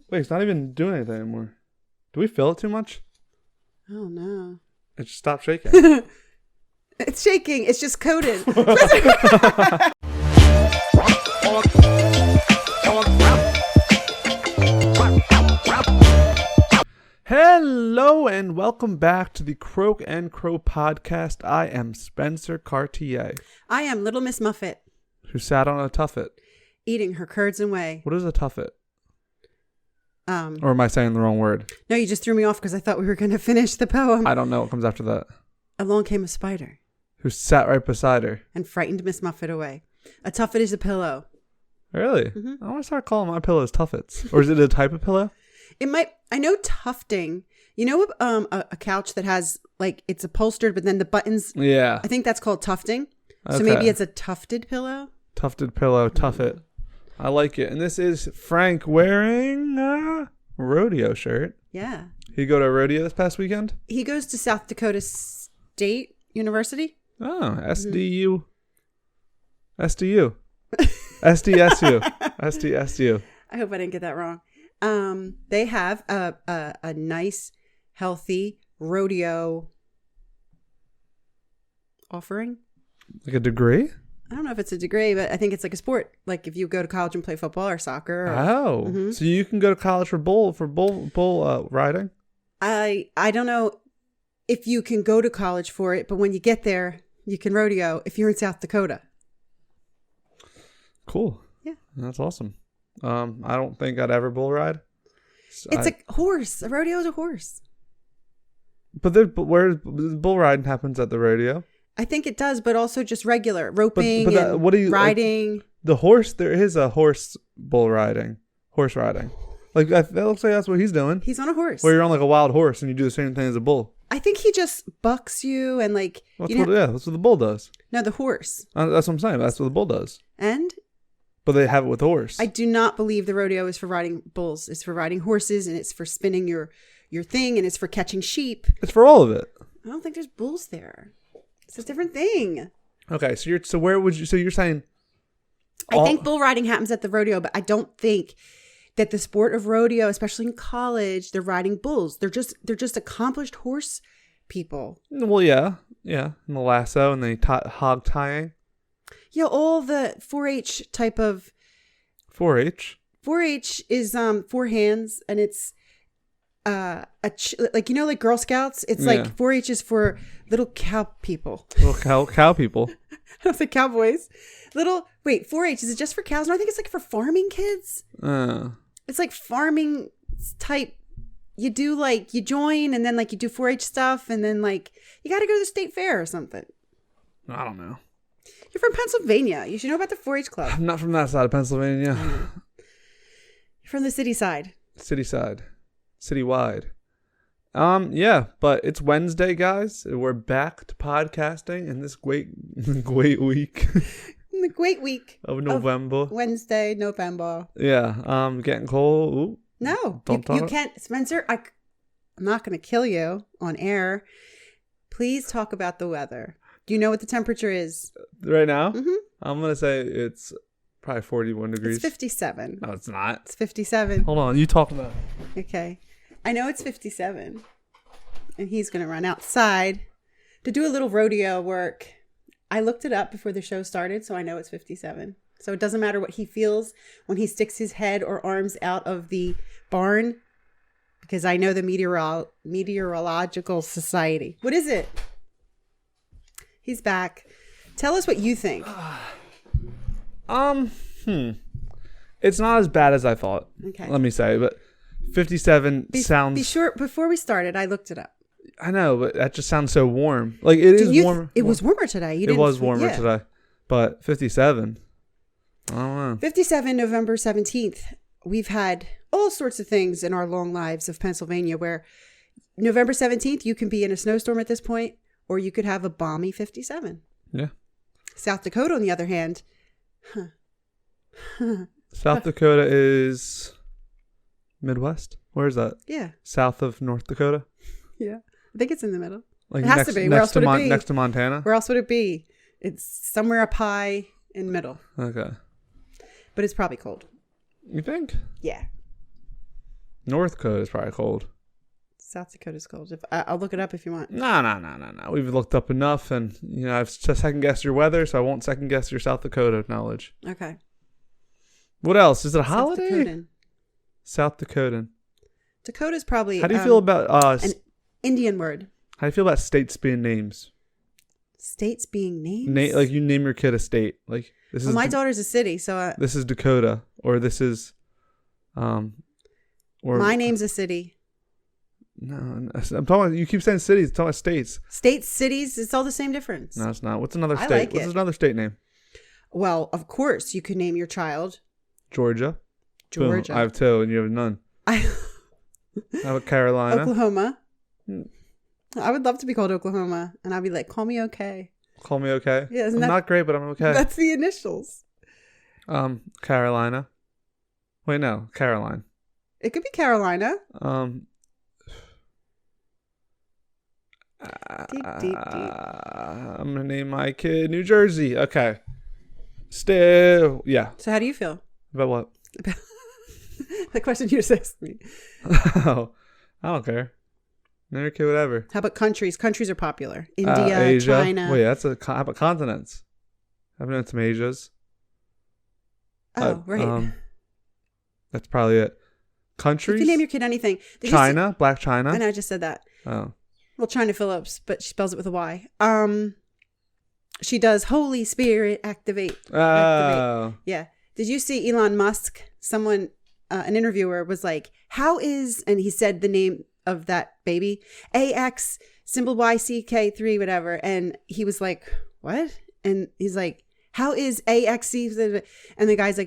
Wait, it's not even doing anything anymore. Do we fill it too much? Oh no. It just stopped shaking. It's shaking. It's just coated. Hello and welcome back to the Croak and Crow podcast. I am Spencer Cartier, I am Little Miss Muffet, who sat on a tuffet. eating her curds and whey. What is a tuffet? Or am I saying the wrong word? No, you just threw me off because I thought we were going to finish the poem. I don't know what comes after that. Along came a spider Who sat right beside her. and frightened Miss Muffet away. A tuffet is a pillow. Really? Mm-hmm. I want to start calling my pillows tuffets. Or is it a type of pillow? It might. I know tufting. You know, a couch that has like it's upholstered, but then the buttons. Yeah. I think that's called tufting. So Okay. maybe it's a tufted pillow. Tufted pillow, tuffet. I like it. And this is Frank wearing a rodeo shirt. Yeah. He go to a rodeo this past weekend? He goes to South Dakota State University. Oh, SDU. SDU. SDSU. SDSU. I hope I didn't get that wrong. They have a nice, healthy rodeo offering. Like a degree? I don't know if it's a degree, but I think it's like a sport. Like if you go to college and play football or soccer. Or, Oh. So you can go to college for bull riding? I don't know if you can go to college for it, but when you get there, you can rodeo if you're in South Dakota. Cool. Yeah. That's awesome. I don't think I'd ever bull ride. It's a horse. A rodeo is a horse. But where bull riding happens at the rodeo? I think it does, but also just regular roping But and what do you riding. The horse, there is a horse riding. Like that looks like that's what he's doing. He's on a horse. Where you're on like a wild horse and you do the same thing as a bull. I think he just bucks you and like. That's what the bull does. No, the horse. That's what I'm saying. That's what the bull does. And But they have it with the horse. I do not believe the rodeo is for riding bulls. It's for riding horses and it's for spinning your thing and it's for catching sheep. It's for all of it. I don't think there's bulls there. It's a different thing. Okay, so where would you? So you're saying? I think bull riding happens at the rodeo, but I don't think that the sport of rodeo, especially in college, they're riding bulls. They're just accomplished horse people. Well, yeah, and the lasso and the hog tying. Yeah, all the 4-H type of 4-H. 4-H is four hands, and it's like like Girl Scouts. It's like 4-H is for little cow people. Little cow people. I don't say cowboys. 4-H, is it just for cows? No, I think it's like for farming kids. It's like farming type. You do like you join, and then like you do 4-H stuff, and then like you got to go to the state fair or something. I don't know. You're from Pennsylvania. You should know about the 4-H club. I'm not from that side of Pennsylvania. You're from the city side. City side. Citywide. Yeah, but it's Wednesday, guys. We're back to podcasting in this great week. In the great week of November. Wednesday, November. Yeah, getting cold. Ooh. No, you can't. Spencer, I'm not going to kill you on air. Please talk about the weather. Do you know what the temperature is? Right now? Mm-hmm. I'm going to say it's probably 41 degrees. It's 57. No, it's not. It's 57. Hold on. You talk about it. Okay. I know it's 57. And he's going to run outside to do a little rodeo work. I looked it up before the show started, so I know it's 57. So it doesn't matter what he feels when he sticks his head or arms out of the barn, because I know the Meteorological Society. What is it? He's back. Tell us what you think. It's not as bad as I thought. Okay. Let me say, but 57 sounds. Be sure, before we started, I looked it up. I know, but that just sounds so warm. Like it is warm. It was warmer today. It was warmer today, but 57. I don't know. 57, November 17th. We've had all sorts of things in our long lives of Pennsylvania where November 17th, you can be in a snowstorm at this point, or you could have a balmy 57. Yeah. South Dakota, on the other hand. South Dakota is Midwest. Where is that? Yeah. South of North Dakota? Yeah. I think it's in the middle. Like it has to be. Where else would it be? Next to Montana? Where else would it be? It's somewhere up high in middle. Okay. But it's probably cold. You think? Yeah. North Dakota is probably cold. South Dakota's cold. I'll look it up if you want. No. We've looked up enough, and I've second guessed your weather, so I won't second guess your South Dakota knowledge. Okay. What else? Is it a South holiday? Dakotan. South Dakotan. Dakota's probably. How do you feel about an Indian word? How do you feel about states being names? States being names? Like you name your kid a state. Like this is. Well, my daughter's a city, so. This is Dakota, or this is, or my name's a city. No, I'm talking. You keep saying cities. I'm talking about states. States, cities, it's all the same difference. No, it's not. What's another state? I like What's it. another state name? Well, of course, you could name your child Georgia. Georgia. Boom. I have 2, and you have none. How about Carolina? Oklahoma. I would love to be called Oklahoma, and I'd be like, call me okay. Call me okay. Yeah, I'm not great, but I'm okay. That's the initials. Carolina. Wait, no, Caroline. It could be Carolina. I'm gonna name my kid New Jersey. Okay. Still, yeah. So how do you feel? About what? The question you just asked me. Oh, I don't care. Name your kid whatever. How about countries? Countries are popular. India, Asia. China. Wait, how about continents? I've known some Asias. Oh, right. That's probably it. Countries? You can name your kid anything. China? Black China? I know, I just said that. Oh. Well, China Phillips, but she spells it with a Y. She does Holy Spirit activate. Oh. Yeah. Did you see Elon Musk? Someone, an interviewer was like, how is, and he said the name of that baby, AX symbol YCK3, whatever. And he was like, what? And he's like, how is AXC? And Elon's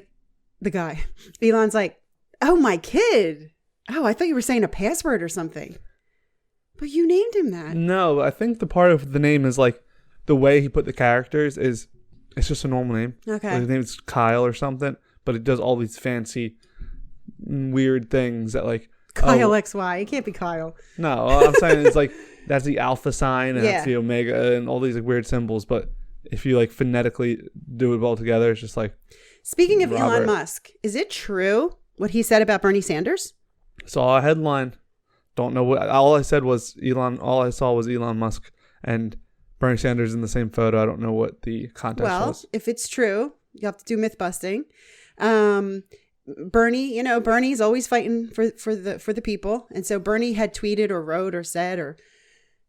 like, oh, my kid. Oh, I thought you were saying a password or something. But you named him that. No, I think the part of the name is like the way he put the characters is it's just a normal name. Okay. Like his name's Kyle or something, but it does all these fancy, weird things that like Kyle XY. It can't be Kyle. No, all I'm saying is like that's the alpha sign and Yeah. that's the omega and all these like weird symbols. But if you like phonetically do it all together, it's just like. Speaking of Robert. Elon Musk, is it true what he said about Bernie Sanders? Saw a headline. Don't know what. All I said was Elon. All I saw was Elon Musk and Bernie Sanders in the same photo. I don't know what the context was. If it's true, you have to do myth busting. Bernie, Bernie's always fighting for the people, and so Bernie had tweeted or wrote or said or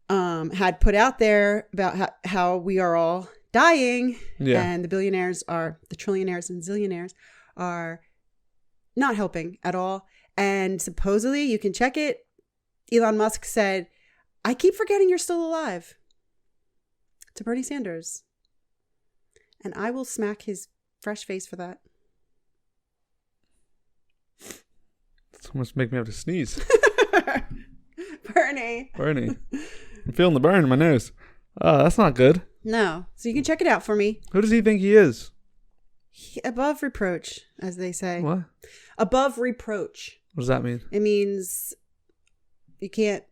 had put out there about how we are all dying, and the trillionaires and zillionaires are not helping at all. And supposedly, you can check it. Elon Musk said, "I keep forgetting you're still alive," to Bernie Sanders, and I will smack his fresh face for that. It's almost make me have to sneeze. Bernie. I'm feeling the burn in my nose. That's not good. No. So you can check it out for me. Who does he think he is? Above reproach, as they say. What? Above reproach. What does that mean? It means you can't,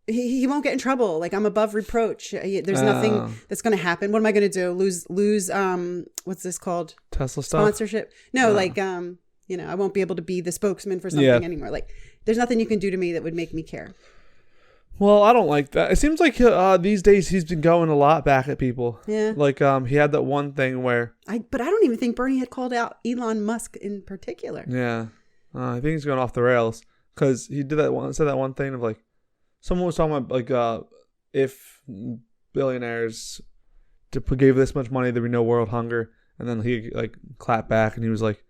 he won't get in trouble. Like, I'm above reproach. There's nothing that's going to happen. What am I going to do? Lose, what's this called? Tesla stuff? Sponsorship? No, I won't be able to be the spokesman for something anymore. Like, there's nothing you can do to me that would make me care. Well, I don't like that. It seems like these days he's been going a lot back at people. Yeah. Like he had that one thing where. But I don't even think Bernie had called out Elon Musk in particular. Yeah. I think he's going off the rails because he said that one thing of like, someone was talking about like if billionaires gave this much money, there'd be no world hunger, and then he like clapped back and he was like,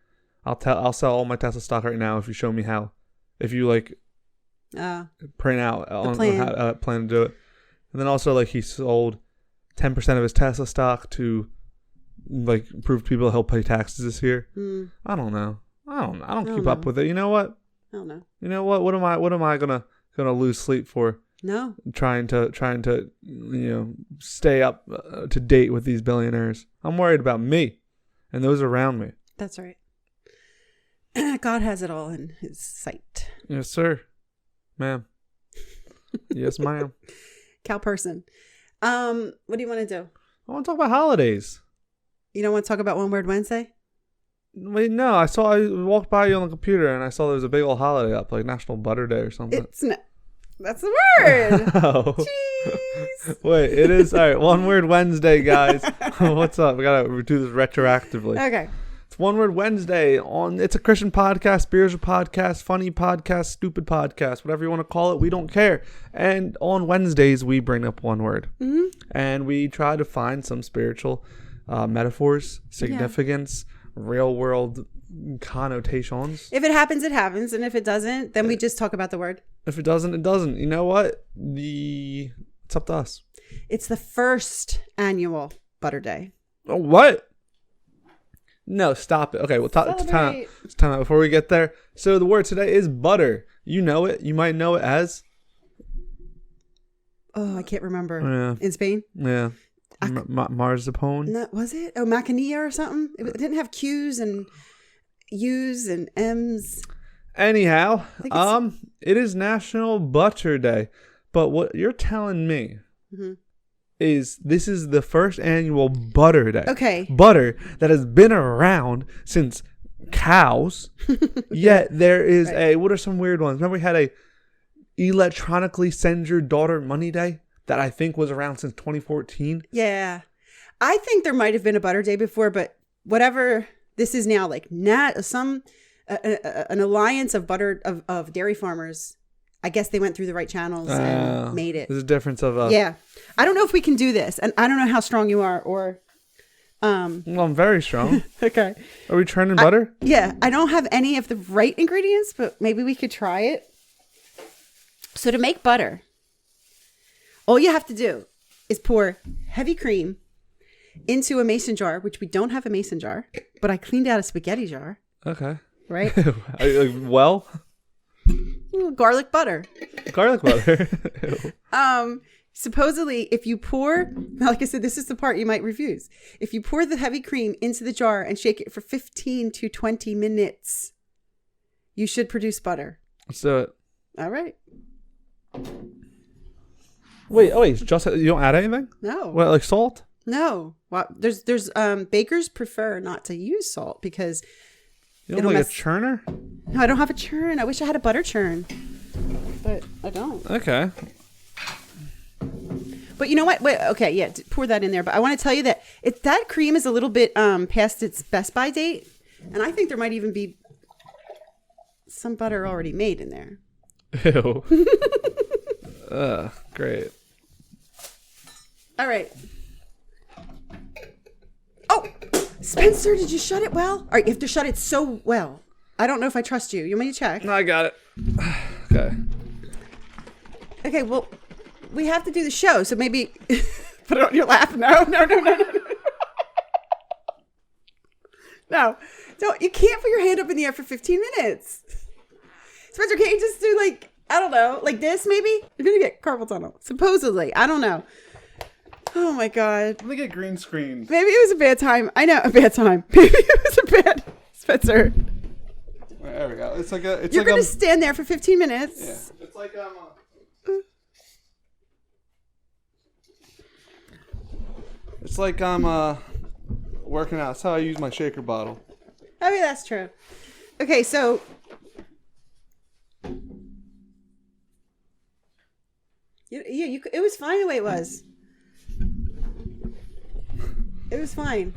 I'll sell all my Tesla stock right now if you show me how. If you like. Print out on how plan to do it. And then also like he sold 10% of his Tesla stock to like prove to people he'll pay taxes this year. I don't know. I don't keep up with it. You know what? I don't know. You know what? What am I gonna lose sleep for? No. Trying to stay up to date with these billionaires. I'm worried about me and those around me. That's right. God has it all in his sight. Yes, sir. Ma'am. Yes, ma'am. Cow person. What do you want to do? I want to talk about holidays. You don't want to talk about One Word Wednesday? Wait, no. I walked by you on the computer and I saw there was a big old holiday up, like National Butter Day or something. It's not. That's the word. Oh. Jeez. Wait, it is. All right, One Word Wednesday, guys. What's up? We gotta do this retroactively. Okay. It's One Word Wednesday. It's a Christian podcast, spiritual podcast, funny podcast, stupid podcast, whatever you want to call it. We don't care. And on Wednesdays, we bring up one word. Mm-hmm. And we try to find some spiritual metaphors, significance, real world connotations. If it happens, it happens. And if it doesn't, then we just talk about the word. If it doesn't, it doesn't. You know what? It's up to us. It's the first annual Butter Day. Oh, what? No, stop it. Okay, well, it's time out before we get there. So the word today is butter. You know it. You might know it as... Oh, I can't remember. Yeah. In Spain? Yeah. Marzipan? No, was it? Oh, macadamia or something? It didn't have Q's and U's and M's. Anyhow, it is National Butter Day. But what you're telling me is this is the first annual Butter Day. Okay. Butter that has been around since cows. Yet there is what are some weird ones? Remember we had a electronically send your daughter money day that I think was around since 2014. Yeah. I think there might have been a Butter Day before, but whatever this is now, like an alliance of dairy farmers. I guess they went through the right channels and made it. There's a difference of yeah. I don't know if we can do this, and I don't know how strong you are, or well, I'm very strong. Okay. Are we churning butter? Yeah, I don't have any of the right ingredients, but maybe we could try it. So to make butter, all you have to do is pour heavy cream into a mason jar, which we don't have a mason jar, but I cleaned out a spaghetti jar. Okay. Right? Well, garlic butter. Garlic butter. Supposedly, if you pour, like I said, this is the part you might refuse. If you pour the heavy cream into the jar and shake it for 15 to 20 minutes, you should produce butter. Let's do it. All right. Wait, just you don't add anything? No. What, like salt? No. Well, there's bakers prefer not to use salt because You don't like a churner? No, I don't have a churn. I wish I had a butter churn, but I don't. Okay. But you know what? Wait, okay, yeah, pour that in there. But I want to tell you that that cream is a little bit past its best by date, and I think there might even be some butter already made in there. Ew. Great. All right. Oh, Spencer, did you shut it well? All right, you have to shut it so well. I don't know if I trust you. You want me to check? No, I got it. Okay. Okay, well, we have to do the show, so maybe put it on your lap. No. No, don't. You can't put your hand up in the air for 15 minutes. Spencer, can't you just do like, I don't know, like this maybe? You're going to get carpal tunnel. Supposedly. I don't know. Oh my God. Let me get green screen. Maybe it was a bad time. I know, a bad time. Maybe it was a bad, Spencer. There we go. It's like You're going to stand there for 15 minutes. Yeah. It's like It's like I'm working out. That's how I use my shaker bottle. Oh yeah, that's true. Okay, so it was fine the way it was. It was fine.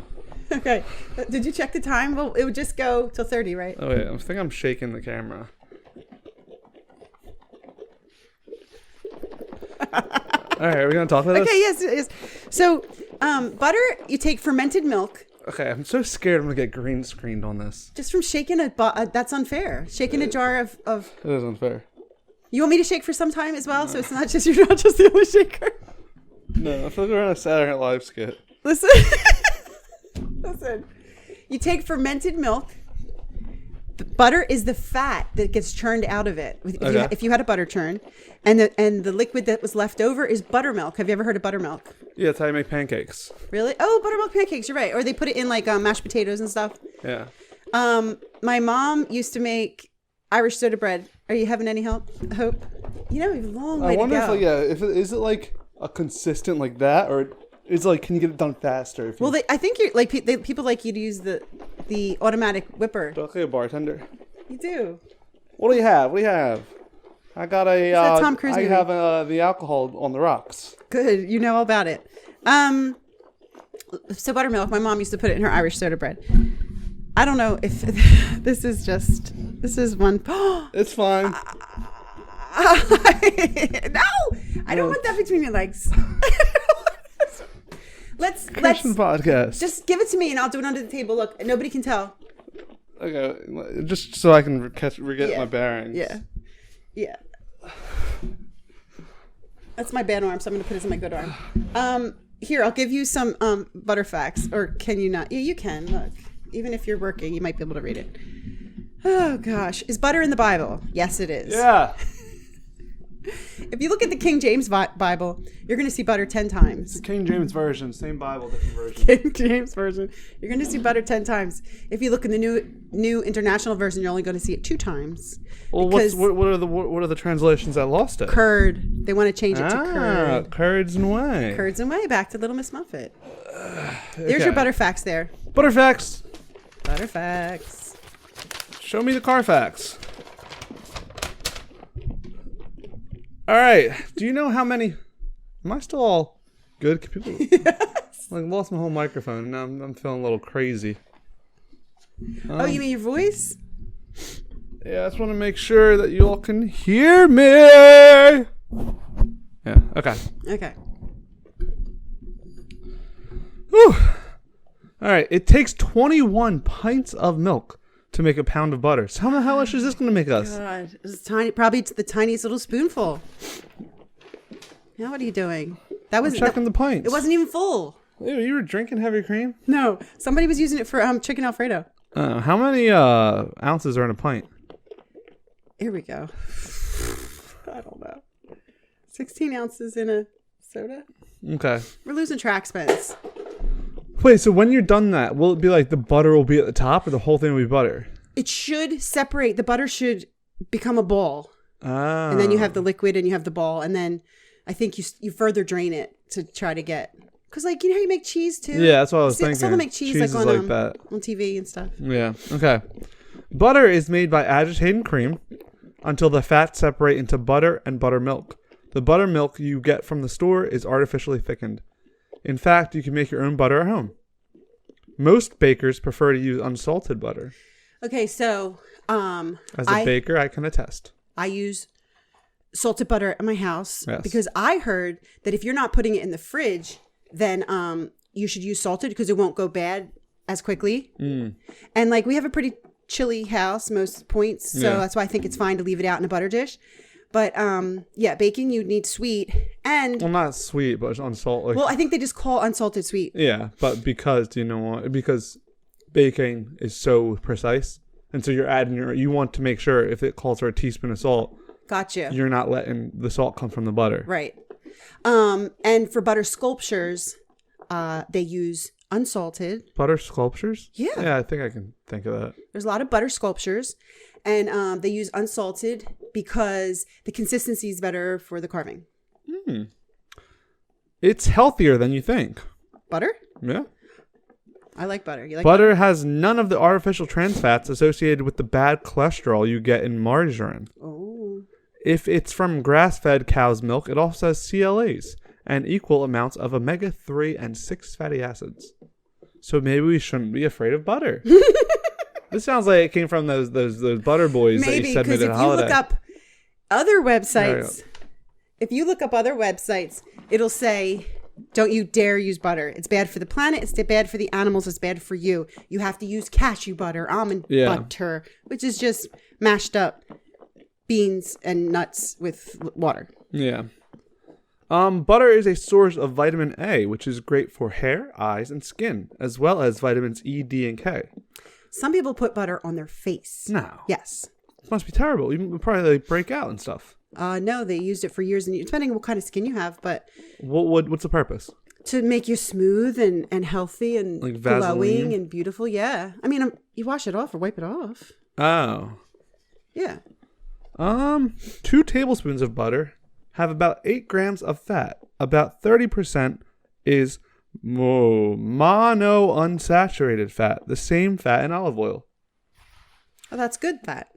Okay. Did you check the time? Well, it would just go till 30, right? Oh yeah, I think I'm shaking the camera. All right, are we gonna talk about this? Okay, yes. So, butter, you take fermented milk. Okay, I'm so scared I'm gonna get green screened on this. Just from shaking that's unfair. Shaking a jar of. It is unfair. You want me to shake for some time as well, so it's not just you're not just the only shaker. No, I feel like we're on a Saturday Night Live skit. Listen. You take fermented milk. Butter is the fat that gets churned out of it. If you had a butter churn, and the liquid that was left over is buttermilk. Have you ever heard of buttermilk? Yeah, that's how you make pancakes. Really? Oh, buttermilk pancakes. You're right. Or they put it in like mashed potatoes and stuff. Yeah. My mom used to make Irish soda bread. Are you having any hope? You know, we have a long way to go. I wonder is it like a consistent like that, or is it like can you get it done faster? I think you're like people like you to use the the automatic whipper. Okay, bartender. You do. What do you have? What do you have? I got a. that Tom Cruise I movie? have the alcohol on the rocks. Good. You know all about it. So buttermilk, my mom used to put it in her Irish soda bread. I don't know if this is one. It's fine. No, I don't want that between your legs. let's Christian podcast. just give it to me and I'll do it under the table. Look, nobody can tell. Okay, just so I can get my bearings. Yeah. That's my bad arm, so I'm gonna put it in my good arm. Here, I'll give you some Butterfacts, or can you not? Yeah, you can. Look, even if you're working, you might be able to read it. Oh gosh, is butter in the Bible? Yes, it is. Yeah. If you look at the King James Bible, you're going to see butter 10 times. King James version, same Bible, different version. King James version, you're going to see butter 10 times. If you look in the new international version, you're only going to see it 2 times. Well, what are the translations that lost it? Curd. They want to change it to curd. Curds and whey. Curds and whey. Back to Little Miss Muffet. There's your Butterfacts there. Butterfacts. Butterfacts. Show me the Carfax. All right. Do you know how many? Am I still all good? Can people? Yes. Like, lost my whole microphone, and now I'm feeling a little crazy. Oh, you mean your voice? Yeah, I just want to make sure that you all can hear me. Yeah. Okay. Okay. Whew. All right. It takes 21 pints of milk to make a pound of butter. So how much is this going to make us? God, it's tiny. Probably it's the tiniest little spoonful. Now what are you doing? That was Checking the pints. It wasn't even full. Ew, you were drinking heavy cream? No, somebody was using it for chicken Alfredo. How many ounces are in a pint? Here we go. I don't know. 16 ounces in a soda. Okay. We're losing track, Spence. Wait, so when you're done that, will it be like the butter will be at the top, or the whole thing will be butter? It should separate. The butter should become a ball. Ah. And then you have the liquid and you have the ball. And then I think you further drain it to try to get... Because, like, you know how you make cheese, too? Yeah, that's what I was thinking. Some make cheese like, on that. On TV and stuff. Yeah, okay. Butter is made by agitating cream until the fats separate into butter and buttermilk. The buttermilk you get from the store is artificially thickened. In fact, you can make your own butter at home. Most bakers prefer to use unsalted butter. Okay, so... As a baker, I can attest. I use salted butter at my house. Yes. Because I heard that if you're not putting it in the fridge, then you should use salted because it won't go bad as quickly. And like we have a pretty chilly house most points, so that's why I think it's fine to leave it out in a butter dish. But yeah, baking you need sweet and not sweet, but unsalted. Well, I think they just call unsalted sweet. Yeah, but because because baking is so precise, and so you're adding you want to make sure if it calls for a teaspoon of salt, gotcha, you're not letting the salt come from the butter, right? And for butter sculptures, they use unsalted. Butter sculptures? Yeah, I think I can think of that. There's a lot of butter sculptures, and they use unsalted because the consistency is better for the carving. It's healthier than you think. Butter? Yeah. I like butter. You like butter? Has none of the artificial trans fats associated with the bad cholesterol you get in margarine. Oh. If it's from grass-fed cow's milk, it also has CLAs and equal amounts of omega-3 and 6 fatty acids. So maybe we shouldn't be afraid of butter. This sounds like it came from those butter boys that you said made at a holiday. Maybe, because if you look up other websites, it'll say, don't you dare use butter. It's bad for the planet. It's bad for the animals. It's bad for you. You have to use cashew butter, almond butter, which is just mashed up beans and nuts with water. Yeah. Butter is a source of vitamin A, which is great for hair, eyes, and skin, as well as vitamins E, D, and K. Some people put butter on their face. No. Yes. It must be terrible. You probably break out and stuff. No, they used it for years and years, depending on what kind of skin you have. But what's the purpose? To make you smooth and healthy and like glowing and beautiful. Yeah. I mean, you wash it off or wipe it off. Oh. Yeah. 2 tablespoons of butter have about 8 grams of fat. About 30% is Whoa. Mono unsaturated fat. The same fat in olive oil. Oh, that's good fat.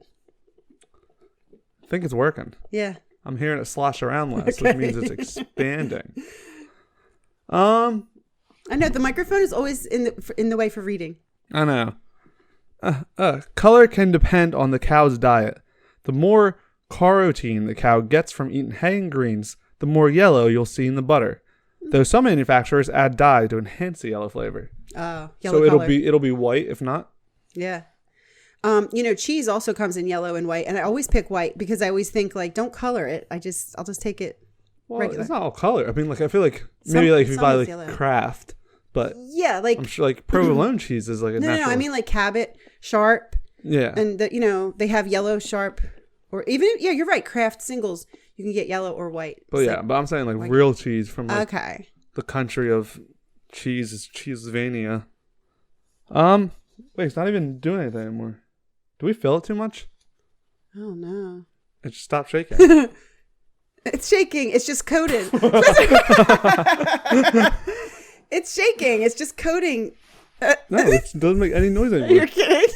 I think it's working. Yeah. I'm hearing it slosh around less, Okay. which means it's expanding. I know the microphone is always in the way for reading. I know. Color can depend on the cow's diet. The more carotene the cow gets from eating hay and greens, the more yellow you'll see in the butter. Though some manufacturers add dye to enhance the yellow flavor. Yellow So color. it'll be white if not. Yeah. Cheese also comes in yellow and white, and I always pick white because I always think like, don't color it. I'll just take it. Well, regular. it's not all color. I mean, like I feel like maybe like if you buy like yellow. Kraft, but Yeah, like I'm sure like provolone cheese is like a natural. no. I mean like Cabot, Sharp, yeah. and they have yellow Sharp, or even you're right. Kraft singles you can get yellow or white. But It's but I'm saying like real cheese from like okay. the country of cheese is Cheesevania. Wait, it's not even doing anything anymore. Do we fill it too much? Oh no. It just stopped shaking. It's shaking. It's just coated. It's shaking. It's just coating. No, it doesn't make any noise anymore. You're kidding.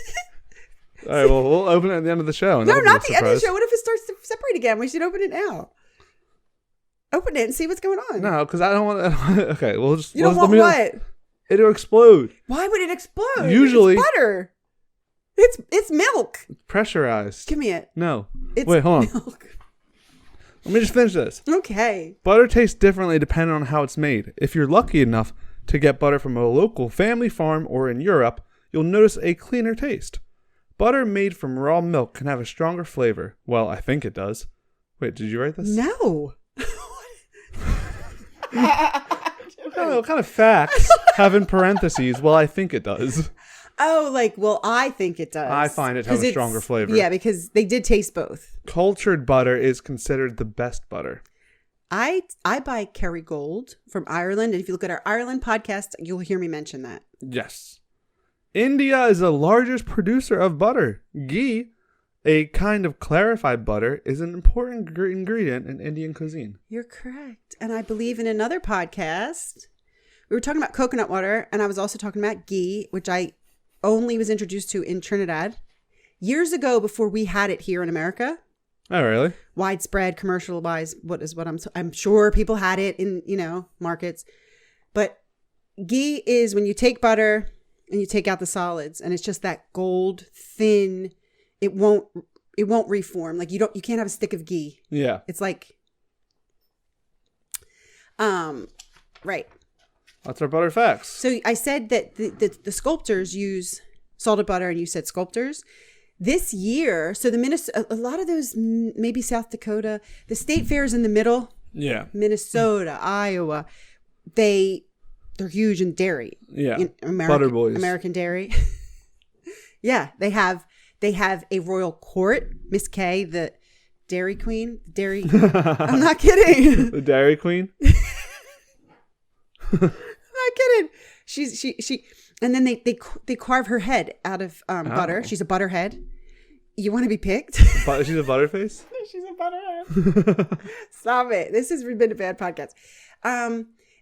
All right, well, we'll open it at the end of the show. And No, that'll be not a the end of the surprise. show. What if it starts to separate again? We should open it now. Open it and see what's going on. No, because I don't want. Okay, we'll just. You don't want what? It'll explode. Why would it explode? Usually- it's butter. It's milk. It's pressurized. Give me it. No. It's Wait, hold on. milk. Let me just finish this. Okay. Butter tastes differently depending on how it's made. If you're lucky enough to get butter from a local family farm or in Europe, you'll notice a cleaner taste. Butter made from raw milk can have a stronger flavor. Well, I think it does. Wait, did you write this? No. What kind of facts have in parentheses? Well, I think it does. Oh, well, I think it does. I find it to have 'Cause a it's- stronger flavor. Yeah, because they did taste both. Cultured butter is considered the best butter. I buy Kerrygold from Ireland, and if you look at our Ireland podcast, you'll hear me mention that. Yes. India is the largest producer of butter. Ghee, a kind of clarified butter, is an important ingredient in Indian cuisine. You're correct. And I believe in another podcast, we were talking about coconut water, and I was also talking about ghee, which I only was introduced to in Trinidad years ago before we had it here in America. Oh, really? Widespread commercialized. I'm sure people had it in, markets. But ghee is when you take butter and you take out the solids, and it's just that gold thin. It won't reform. Like you can't have a stick of ghee. Yeah. It's like, right. That's our butter facts. So I said that the sculptors use salted butter, and you said sculptors. This year, so a lot of those, maybe South Dakota, the state fairs in the middle, Yeah. Minnesota, Iowa, they're huge in dairy. Yeah. American, Butter boys. American dairy. Yeah, they have a royal court, Miss Kay, the dairy queen. I'm not kidding. The Dairy Queen? I'm not kidding. She and then they carve her head out of butter. She's a butterhead. You want to be picked? She's a butterface? She's a butterhead. Stop it. This has been a bad podcast.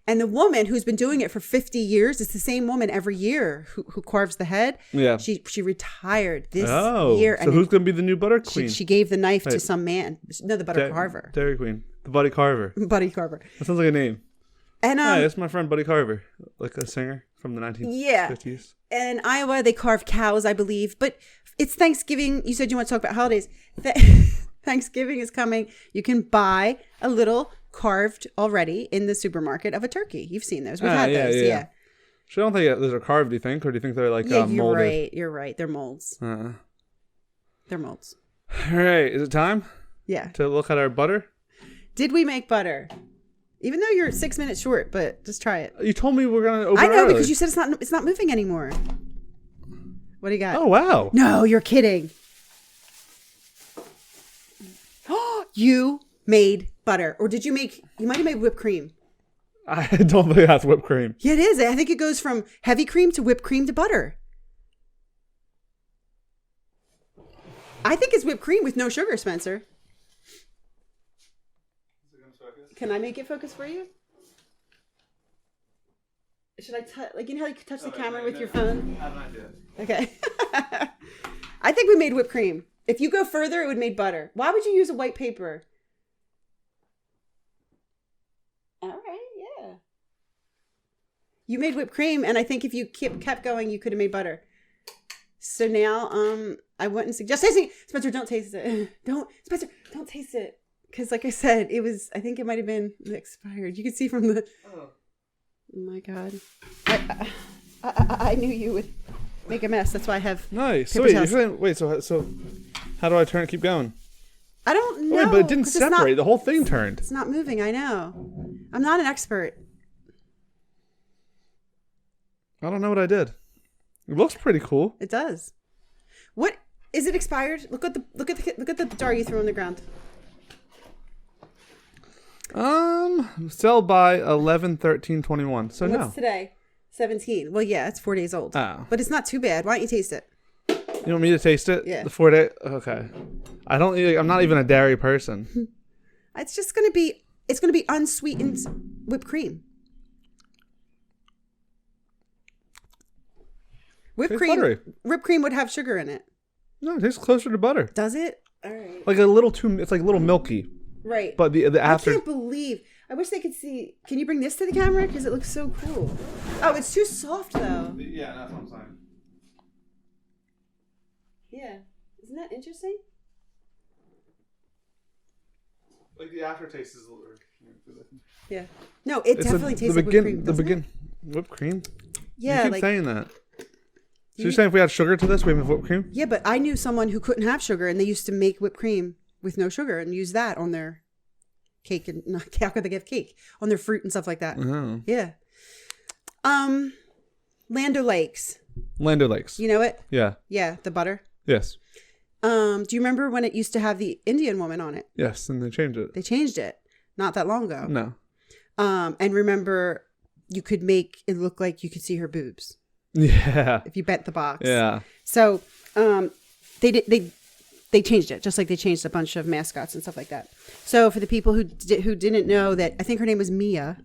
And the woman who's been doing it for 50 years, it's the same woman every year who carves the head. Yeah. She retired this Oh. year. So who's going to be the new butter queen? She gave the knife to some man. No, the butter carver. Dairy Queen. The Buddy Carver. Buddy Carver. That sounds like a name. And Hey, that's my friend Buddy Carver. Like a singer from the 1950s. Yeah. And in Iowa, they carve cows, I believe. But it's Thanksgiving. You said you want to talk about holidays. Thanksgiving is coming. You can buy a little carved already in the supermarket of a turkey. You've seen those. We've had those. Yeah. So I don't think those are carved, do you think? Or do you think they're like You're molded? right. You're right. They're molds. They're molds. All right. Is it time Yeah. to look at our butter? Did we make butter? Even though you're 6 minutes short, but just try it. You told me we're going to open I know early. because you said it's not moving anymore. What do you got? Oh, wow. No, you're kidding. You made butter. Or did you might have made whipped cream. I don't think that's whipped cream. Yeah, it is. I think it goes from heavy cream to whipped cream to butter. I think it's whipped cream with no sugar, Spencer. Can I make it focus for you? Should I touch? Like, you know how you can touch the camera with your phone? I have an idea. Okay. I think we made whipped cream. If you go further, it would make butter. Why would you use a white paper? All right, yeah. You made whipped cream, and I think if you kept going, you could have made butter. So now, I wouldn't suggest tasting. Spencer, don't taste it. Spencer, don't taste it. Because, like I said, I think it might have been expired. You can see from the. Oh my God. I knew you would make a mess. That's why I have. Nice. So wait, so how do I turn it? Keep going. I don't know. Wait, but it didn't separate. The whole thing turned. It's not moving. I know. I'm not an expert. I don't know what I did. It looks pretty cool. It does. What is it expired? Look at the jar you threw on the ground. Sell by 11/13/21. So no. What's today? 17. Well, yeah, it's 4 days old. Oh. But it's not too bad. Why don't you taste it? You want me to taste it? Yeah. The 4 day. Okay. I'm not even a dairy person. It's just gonna be unsweetened whipped cream. Whipped cream would have sugar in it. No, it tastes closer to butter. Does it? All right. Like it's like a little milky. Right. But the after. I can't believe. I wish they could see. Can you bring this to the camera? Because it looks so cool. Oh, it's too soft though. Yeah, that's what I'm saying. Yeah. Isn't that interesting? Like the aftertaste is a little. Yeah. No, it definitely tastes like whipped cream. Whipped cream? Yeah. You keep saying that. So you're saying if we add sugar to this, we have whipped cream? Yeah, but I knew someone who couldn't have sugar, and they used to make whipped cream with no sugar and use that on their cake. And not how could they get cake? On their fruit and stuff like that. Oh. Yeah. Land O'Lakes. Land O'Lakes. You know it? Yeah. Yeah, the butter. Yes. Do you remember when it used to have the Indian woman on it? Yes, and they changed it. They changed it not that long ago. No. And remember, you could make it look like you could see her boobs. Yeah. If you bent the box. Yeah. So they changed it, just like they changed a bunch of mascots and stuff like that. So for the people who didn't know that, I think her name was Mia.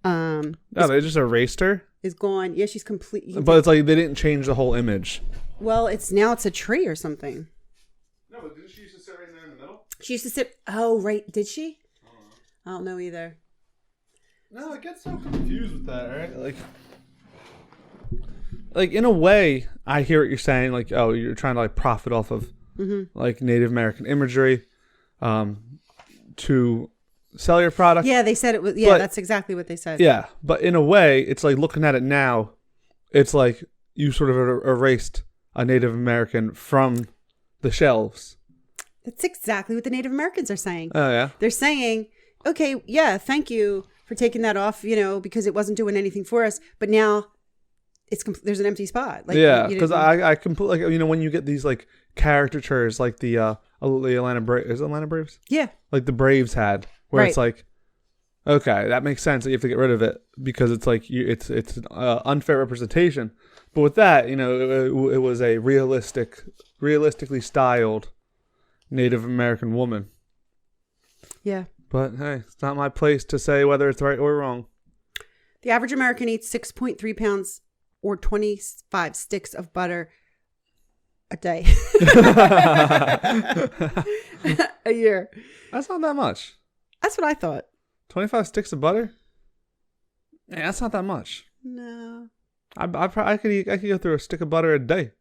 They just erased her? Is gone. Yeah, she's completely. But it's like they didn't change the whole image. Well, it's a tree or something. No, but didn't she used to sit right there in the middle? She used to sit. Oh, right. Did she? I don't know either. No, I get so confused with that, right? Like in a way, I hear what you're saying. Like, oh, you're trying to like profit off of like Native American imagery, to sell your product. Yeah, they said it was. Yeah, that's exactly what they said. Yeah, but in a way, it's like looking at it now, it's like you sort of erased a Native American from the shelves. That's exactly what the Native Americans are saying. Oh yeah, they're saying, okay, yeah, thank you for taking that off, because it wasn't doing anything for us, but now there's an empty spot. Like, yeah, because I completely, like, when you get these like caricatures, like the Atlanta Braves, is it Atlanta Braves? Yeah, like the Braves had, where it's like, okay, that makes sense that you have to get rid of it because it's like it's an unfair representation. But with that, it was a realistically styled Native American woman. Yeah. But hey, it's not my place to say whether it's right or wrong. The average American eats 6.3 pounds or 25 sticks of butter a day. A year. That's not that much. That's what I thought. 25 sticks of butter? Yeah, that's not that much. No. I could go through a stick of butter a day.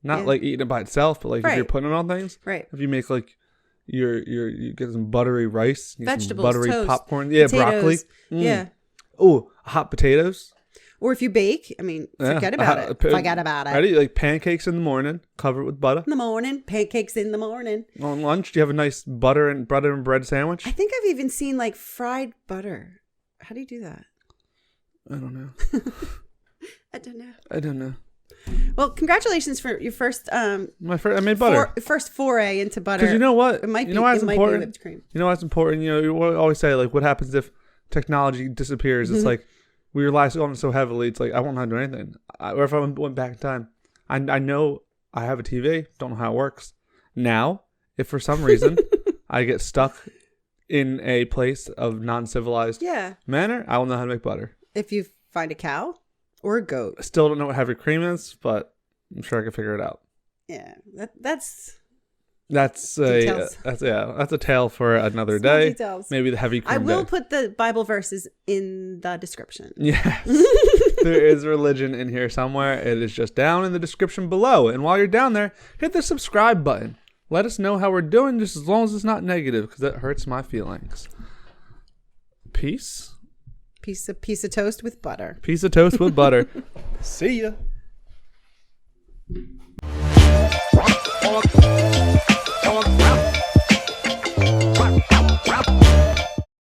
Not like eating it by itself, but like if you're putting it on things. Right. If you make like you get some buttery rice, vegetables, some buttery toast, popcorn, yeah, potatoes, broccoli, yeah. Oh, hot potatoes. Or if you bake, forget about it. Forget about it. Ready? Like pancakes in the morning, covered with butter. In the morning, pancakes in the morning. On lunch, do you have a nice butter and bread sandwich? I think I've even seen like fried butter. How do you do that? I don't know. I don't know. Well, congratulations for your first. I made butter. First foray into butter. Because you know what? It might be. Why it's important? Be whipped cream. You know what's important? You always say like, what happens if technology disappears? It's like we rely on it so heavily. It's like I won't know how to do anything. Or if I went back in time, I know I have a TV. Don't know how it works. Now, if for some reason I get stuck in a place of non-civilized manner, I will know how to make butter. If you find a cow. Or a goat. I still don't know what heavy cream is, but I'm sure I can figure it out. Yeah, that's That's details. that's a tale for another Small day. details. Maybe the heavy cream. I will day. put the Bible verses in the description. Yes, there is religion in here somewhere. It is just down in the description below. And while you're down there, hit the subscribe button. Let us know how we're doing, just as long as it's not negative, because that hurts my feelings. Peace. Piece of toast with butter. Piece of toast with butter. See ya.